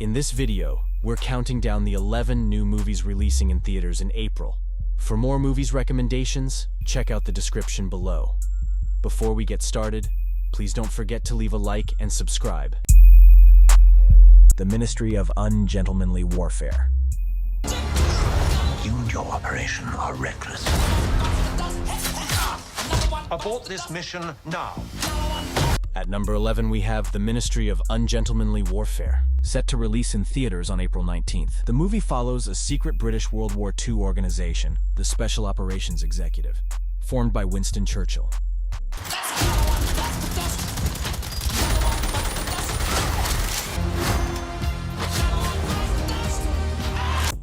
In this video, we're counting down the 11 new movies releasing in theaters in April. For more movies recommendations, check out the description below. Before we get started, please don't forget to leave a like and subscribe. The Ministry of Ungentlemanly Warfare. You and your operation are reckless. Abort this mission now. At number 11, we have The Ministry of Ungentlemanly Warfare, set to release in theaters on April 19th. The movie follows a secret British World War II organization, the Special Operations Executive, formed by Winston Churchill.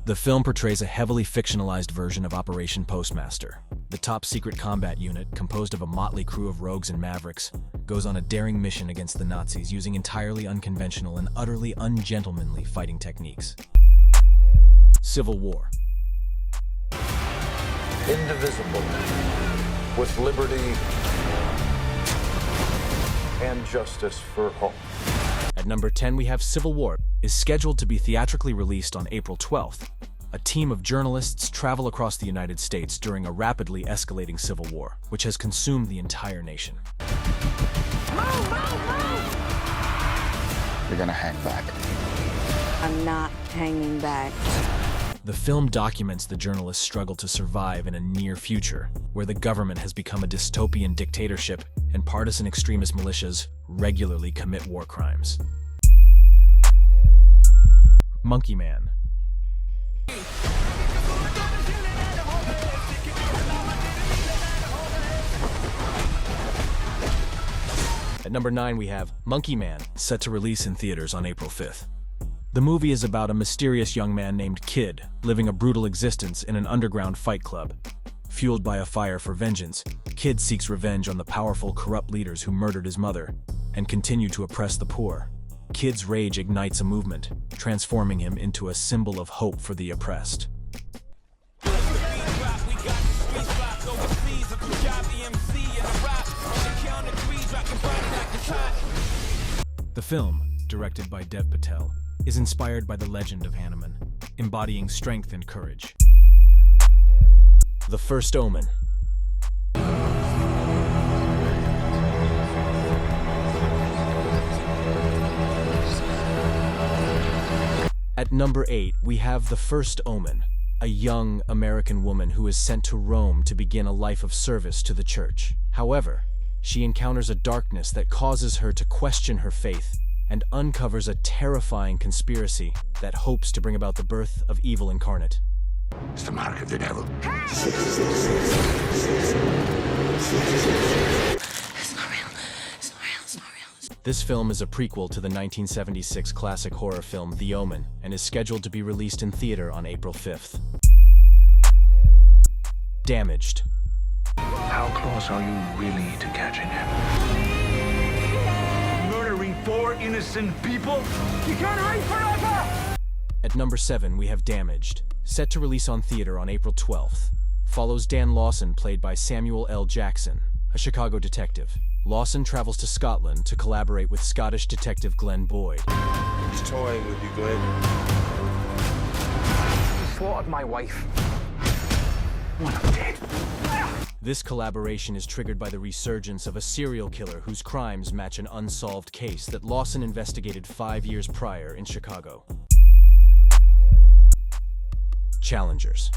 The film portrays a heavily fictionalized version of Operation Postmaster. The top-secret combat unit, composed of a motley crew of rogues and mavericks, goes on a daring mission against the Nazis using entirely unconventional and utterly ungentlemanly fighting techniques. Civil War. Indivisible, with liberty and justice for all. At number 10, we have Civil War, is scheduled to be theatrically released on April 12th. A team of journalists travel across the United States during a rapidly escalating civil war, which has consumed the entire nation. Move, move, move! You're gonna hang back. I'm not hanging back. The film documents the journalists' struggle to survive in a near future, where the government has become a dystopian dictatorship and partisan extremist militias regularly commit war crimes. Monkey Man. At number 9, we have Monkey Man, set to release in theaters on April 5th. The movie is about a mysterious young man named Kid, living a brutal existence in an underground fight club. Fueled by a fire for vengeance, Kid seeks revenge on the powerful, corrupt leaders who murdered his mother and continue to oppress the poor. Kid's rage ignites a movement, transforming him into a symbol of hope for the oppressed. The film, directed by Dev Patel, is inspired by the legend of Hanuman, embodying strength and courage. The First Omen. At number 8, we have The First Omen, a young American woman who is sent to Rome to begin a life of service to the church. However, she encounters a darkness that causes her to question her faith and uncovers a terrifying conspiracy that hopes to bring about the birth of evil incarnate. It's the mark of the devil. It's not real. It's not real. It's not real. This film is a prequel to the 1976 classic horror film The Omen and is scheduled to be released in theater on April 5th. Damaged. How close are you really to catching him? Murdering 4 innocent people? You can't wait forever! At number 7, we have Damaged, set to release on theater on April 12th. Follows Dan Lawson, played by Samuel L. Jackson, a Chicago detective. Lawson travels to Scotland to collaborate with Scottish detective Glenn Boyd. He's toying with you, Glenn. You slaughtered my wife. When I'm dead. This collaboration is triggered by the resurgence of a serial killer whose crimes match an unsolved case that Lawson investigated 5 years prior in Chicago. Challengers.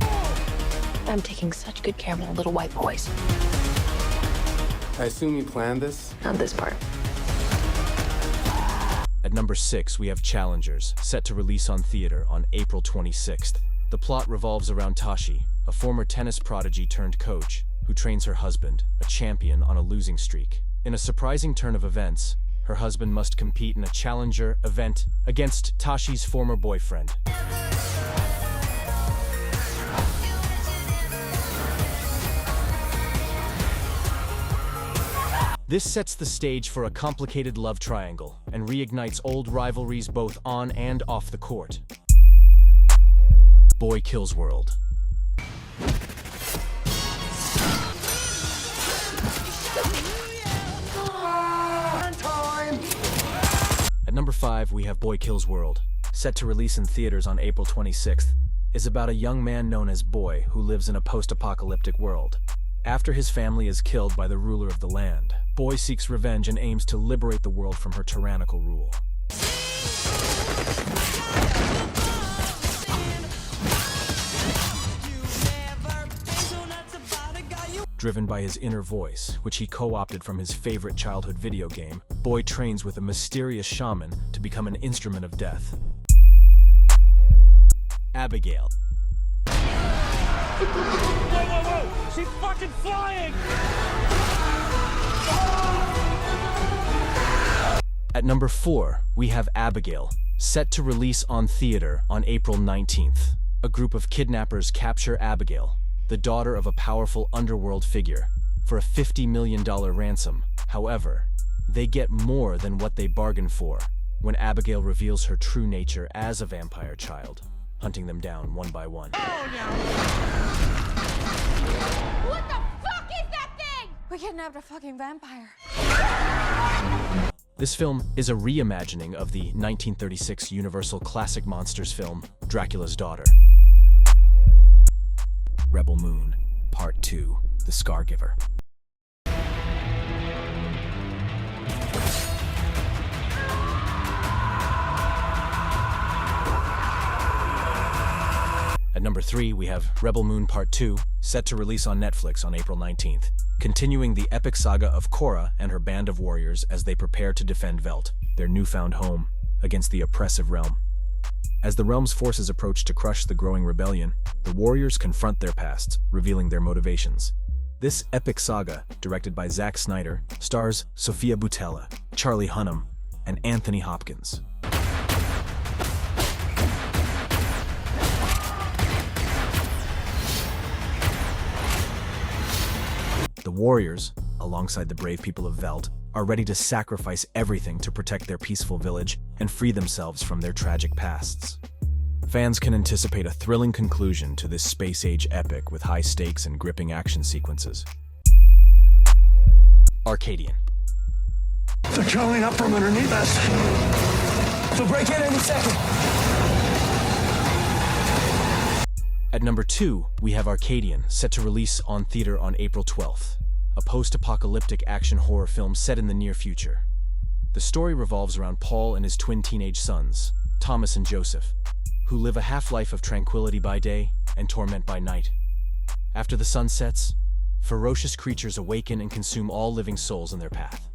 I'm taking such good care of my little white boys. I assume you planned this? Not this part. At number 6, we have Challengers, set to release on theater on April 26th. The plot revolves around Tashi, a former tennis prodigy turned coach, who trains her husband, a champion on a losing streak. In a surprising turn of events, her husband must compete in a challenger event against Tashi's former boyfriend. This sets the stage for a complicated love triangle and reignites old rivalries both on and off the court. Boy Kills World. At number 5, we have Boy Kills World, set to release in theaters on April 26th, is about a young man known as Boy who lives in a post-apocalyptic world. After his family is killed by the ruler of the land, Boy seeks revenge and aims to liberate the world from her tyrannical rule. Driven by his inner voice, which he co-opted from his favorite childhood video game, Boy trains with a mysterious shaman to become an instrument of death. Abigail. Whoa! She's fucking flying! At number 4, we have Abigail, set to release on theater on April 19th. A group of kidnappers capture Abigail, the daughter of a powerful underworld figure, for a $50 million ransom. However, they get more than what they bargained for when Abigail reveals her true nature as a vampire child, hunting them down one by one. What the fuck is that thing? We kidnapped a fucking vampire. This film is a reimagining of the 1936 Universal classic monsters film, Dracula's Daughter. Rebel Moon, Part 2, The Scargiver. At number 3, we have Rebel Moon Part 2, set to release on Netflix on April 19th, continuing the epic saga of Korra and her band of warriors as they prepare to defend Velt, their newfound home, against the oppressive realm. As the realm's forces approach to crush the growing rebellion, the warriors confront their pasts, revealing their motivations. This epic saga, directed by Zack Snyder, stars Sofia Boutella, Charlie Hunnam, and Anthony Hopkins. The warriors, alongside the brave people of Velt, are ready to sacrifice everything to protect their peaceful village and free themselves from their tragic pasts. Fans can anticipate a thrilling conclusion to this space-age epic with high stakes and gripping action sequences. Arcadian. They're coming up from underneath us. They'll break in any second. At number 2, we have Arcadian, set to release on theater on April 12th. A post-apocalyptic action horror film set in the near future. The story revolves around Paul and his twin teenage sons, Thomas and Joseph, who live a half-life of tranquility by day and torment by night. After the sun sets, ferocious creatures awaken and consume all living souls in their path.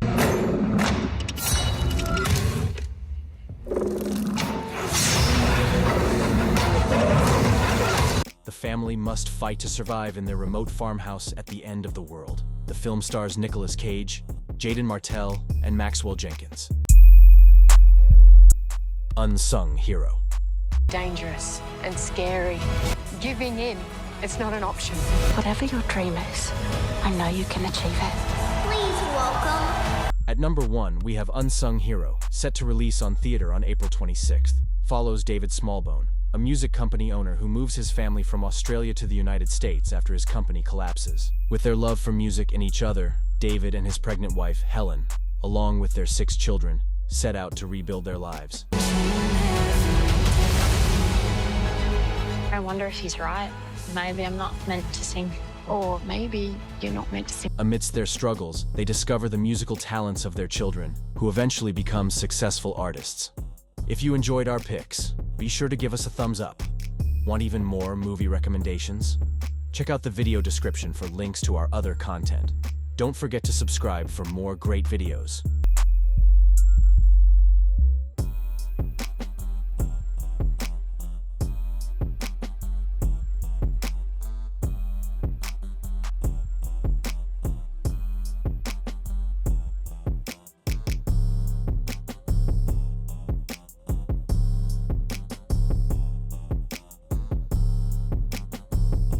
The family must fight to survive in their remote farmhouse at the end of the world. The film stars Nicolas Cage, Jaden Martell, and Maxwell Jenkins. Unsung hero. Dangerous and scary. Giving in, it's not an option. Whatever your dream is, I know you can achieve it. Please welcome. At number 1, we have Unsung Hero, set to release on theater on April 26th. Follows David Smallbone, a music company owner who moves his family from Australia to the United States after his company collapses. With their love for music and each other, David and his pregnant wife, Helen, along with their 6 children, set out to rebuild their lives. I wonder if he's right. Maybe I'm not meant to sing. Or maybe you're not meant to sing. Amidst their struggles, they discover the musical talents of their children, who eventually become successful artists. If you enjoyed our picks, be sure to give us a thumbs up. Want even more movie recommendations? Check out the video description for links to our other content. Don't forget to subscribe for more great videos.